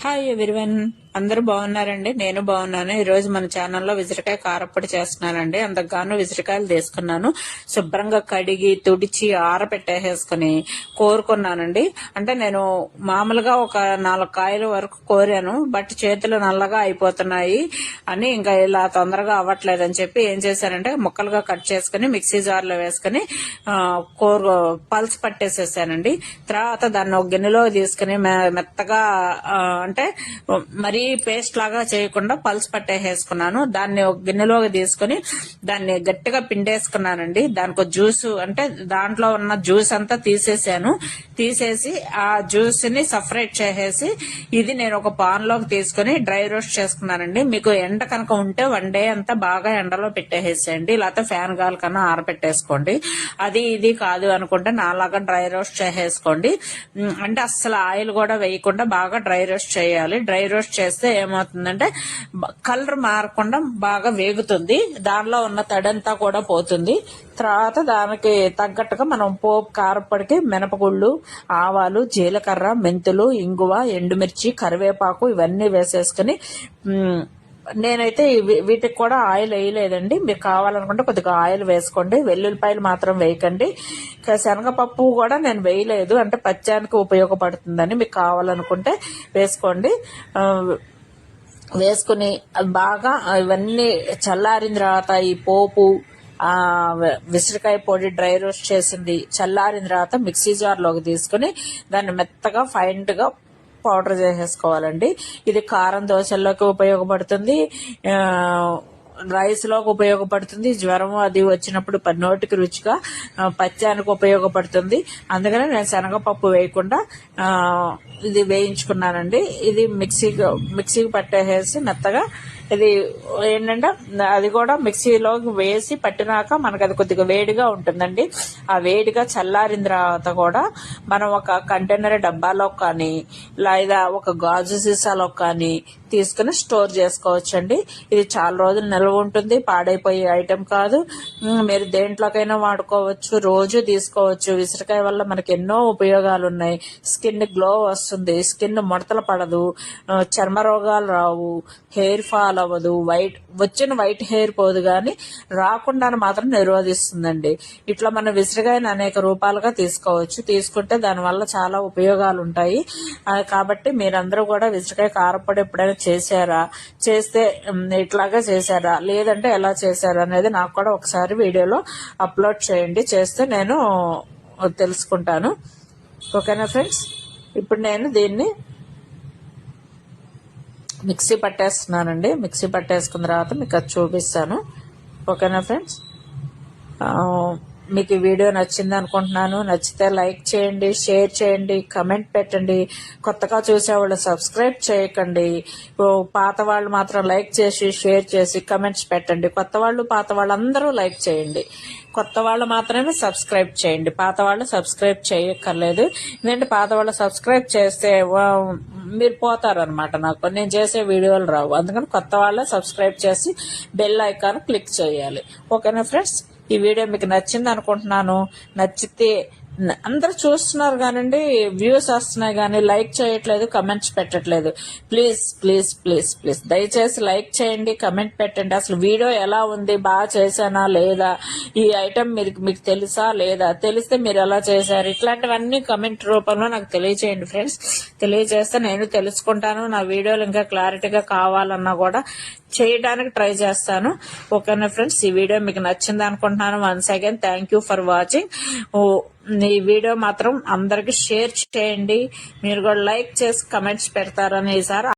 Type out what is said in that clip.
Hi everyone, అందరూ బాగున్నారండి. నేను బాగున్నాను. ఈ రోజు మన ఛానల్లో విసిరికాయ కారప్పొడి చేస్తున్నానండి. అందుకు విసిరికాయలు తీసుకున్నాను. శుభ్రంగా కడిగి తుడిచి ఆరబెట్టేసుకుని కోరుకున్నానండి. అంటే నేను మామూలుగా ఒక 4 కాయల వరకు కోరాను, బట్ చేతులు నల్లగా అయిపోతున్నాయి అని ఇంకా ఇలా తొందరగా అవ్వట్లేదని చెప్పి ఏం చేశానంటే ముక్కలుగా కట్ చేసుకుని మిక్సీ జార్లో వేసుకుని పల్స్ పట్టేసేసానండి. తర్వాత దాన్ని ఒక గిన్నెలో తీసుకుని మెత్తగా అంటే మరీ పేస్ట్ లాగా చేయకుండా పల్స్ పట్టేసుకున్నాను. దాన్ని ఒక గిన్నెలోకి తీసుకుని దాన్ని గట్టిగా పిండేసుకున్నానండి. దానికి జ్యూస్ అంటే దాంట్లో ఉన్న జ్యూస్ అంతా తీసేసి ఆ జ్యూస్ ని సపరేట్ చేసేసి ఇది నేను ఒక పాన్ లోకి తీసుకుని డ్రై రోస్ట్ చేసుకున్నానండి. మీకు ఎండ కనుక ఉంటే 1 డే అంతా బాగా ఎండలో పెట్టేసేయండి, లేకపోతే ఫ్యాన్ గాలి కన్నా ఆరబెట్టేసుకోండి. అది ఇది కాదు అనుకుంటే నాలాగా డ్రై రోస్ట్ చేసేసుకోండి. అంటే అస్సలు ఆయిల్ కూడా వేయకుండా బాగా డ్రై రోస్ట్ చేయాలి. డ్రై రోస్ట్ చేస్తే ఏమవుతుందంటే కలర్ మారకుండా బాగా వేగుతుంది, దానిలో ఉన్న తడంతా కూడా పోతుంది. తర్వాత దానికి తగ్గట్టుగా మనం పోపు కారప్పొడికి మినపగుళ్ళు, ఆవాలు, జీలకర్ర, మెంతులు, ఇంగువ, ఎండుమిర్చి, కరివేపాకు ఇవన్నీ వేసేసుకుని నేనైతే వీటికి కూడా ఆయిల్ వేయలేదండి. మీరు కావాలనుకుంటే కొద్దిగా ఆయిల్ వేసుకోండి. వెల్లుల్లిపాయలు మాత్రం వేయకండి. శనగపప్పు కూడా నేను వేయలేదు, అంటే పచ్చానికి ఉపయోగపడుతుందని. మీకు కావాలనుకుంటే వేసుకోండి. వేసుకుని బాగా ఇవన్నీ చల్లారిన తర్వాత ఈ పోపు విసిరికాయ పొడి డ్రై రోస్ట్ చేసింది చల్లారిన తర్వాత మిక్సీ జార్లోకి తీసుకుని దాన్ని మెత్తగా ఫైన్ గా పౌడర్ చేసేసుకోవాలండి. ఇది కారం దోశల్లోకి ఉపయోగపడుతుంది, రైస్ లోకి ఉపయోగపడుతుంది, జ్వరం అది వచ్చినప్పుడు నోటికి రుచిగా పచ్చానికి ఉపయోగపడుతుంది. అందుకనే నేను శనగపప్పు వేయకుండా ఇది వేయించుకున్నానండి. ఇది మిక్సీకి పట్టేసి మెత్తగా ఇది ఏంటంటే అది కూడా మిక్సీలోకి వేసి పట్టినాక మనకు అది కొద్దిగా వేడిగా ఉంటుందండి. ఆ వేడిగా చల్లారిన తర్వాత కూడా మనం ఒక కంటైనర్ డబ్బాలో కానీ లేదా ఒక గాజు సీసాలో కానీ తీసుకుని స్టోర్ చేసుకోవచ్చండి. ఇది చాలా రోజులు నిల్వ ఉంటుంది, పాడైపోయే ఐటెం కాదు. మీరు దేంట్లోకైనా వాడుకోవచ్చు, రోజు తీసుకోవచ్చు. విసిరికాయ వల్ల మనకి ఎన్నో ఉపయోగాలు ఉన్నాయి. స్కిన్ గ్లో వస్తుంది, స్కిన్ ముడతలు పడదు, చర్మ రోగాలు రావు, హెయిర్ ఫాల్ అవ్వదు, వచ్చిన వైట్ హెయిర్ పోదు, కానీ రాకుండా మాత్రం నిరోధిస్తుందండి. ఇట్లా మన విసిరికాయని అనేక రూపాలుగా తీసుకోవచ్చు. తీసుకుంటే దానివల్ల చాలా ఉపయోగాలు ఉంటాయి. కాబట్టి మీరందరూ కూడా విసిరికాయ కారప్పొడి ఎప్పుడైనా చేశారా, చేస్తే ఇట్లాగా చేశారా, లేదంటే ఎలా చేశారా అనేది నాకు కూడా ఒకసారి వీడియోలో అప్లోడ్ చేయండి. చేస్తే నేను తెలుసుకుంటాను. ఓకేనా ఫ్రెండ్స్? ఇప్పుడు నేను దీన్ని మిక్సీ పట్టేస్తున్నానండి. మిక్సీ పట్టేసుకున్న తర్వాత మీకు అది చూపిస్తాను. ఓకేనా ఫ్రెండ్స్? మీకు ఈ వీడియో నచ్చింది అనుకుంటున్నాను. నచ్చితే లైక్ చేయండి, షేర్ చేయండి, కమెంట్ పెట్టండి. కొత్తగా చూసేవాళ్ళు సబ్స్క్రైబ్ చేయకండి. పాత వాళ్ళు మాత్రం లైక్ చేసి షేర్ చేసి కమెంట్స్ పెట్టండి. కొత్త వాళ్ళు పాత వాళ్ళు అందరూ లైక్ చేయండి. కొత్త వాళ్ళు మాత్రమే సబ్స్క్రైబ్ చేయండి, పాత వాళ్ళు సబ్స్క్రైబ్ చేయక్కర్లేదు. ఎందుకంటే పాత వాళ్ళు సబ్స్క్రైబ్ చేస్తే మీరు పోతారనమాట, నాకు నేను చేసే వీడియోలు రావు. అందుకని కొత్త వాళ్ళే సబ్స్క్రైబ్ చేసి బెల్ ఐకాన్ క్లిక్ చేయాలి. ఓకేనా ఫ్రెండ్స్? ఈ వీడియో మీకు నచ్చింది అనుకుంటున్నాను. నచ్చితే అందరు చూస్తున్నారు కానండి, వ్యూస్ వస్తున్నాయి కానీ లైక్ చేయట్లేదు, కమెంట్స్ పెట్టట్లేదు. ప్లీజ్ ప్లీజ్ ప్లీజ్ ప్లీజ్ దయచేసి లైక్ చేయండి, కమెంట్ పెట్టండి. అసలు వీడియో ఎలా ఉంది, బాగా చేశానా లేదా, ఈ ఐటమ్ మీకు తెలుసా లేదా, తెలిస్తే మీరు ఎలా చేశారు, ఇట్లాంటివన్నీ కమెంట్ రూపంలో నాకు తెలియచేయండి ఫ్రెండ్స్. తెలియజేస్తే నేను తెలుసుకుంటాను. నా వీడియోలు ఇంకా క్లారిటీగా కావాలన్నా కూడా చేయడానికి ట్రై చేస్తాను. ఓకేనా ఫ్రెండ్స్? ఈ వీడియో మీకు నచ్చింది అనుకుంటున్నాను. Once again thank you for watching. ఈ వీడియో మాత్రం అందరికి షేర్ చేయండి. మీరు కూడా లైక్ చేసి కమెంట్స్ పెడతారని ఈసారి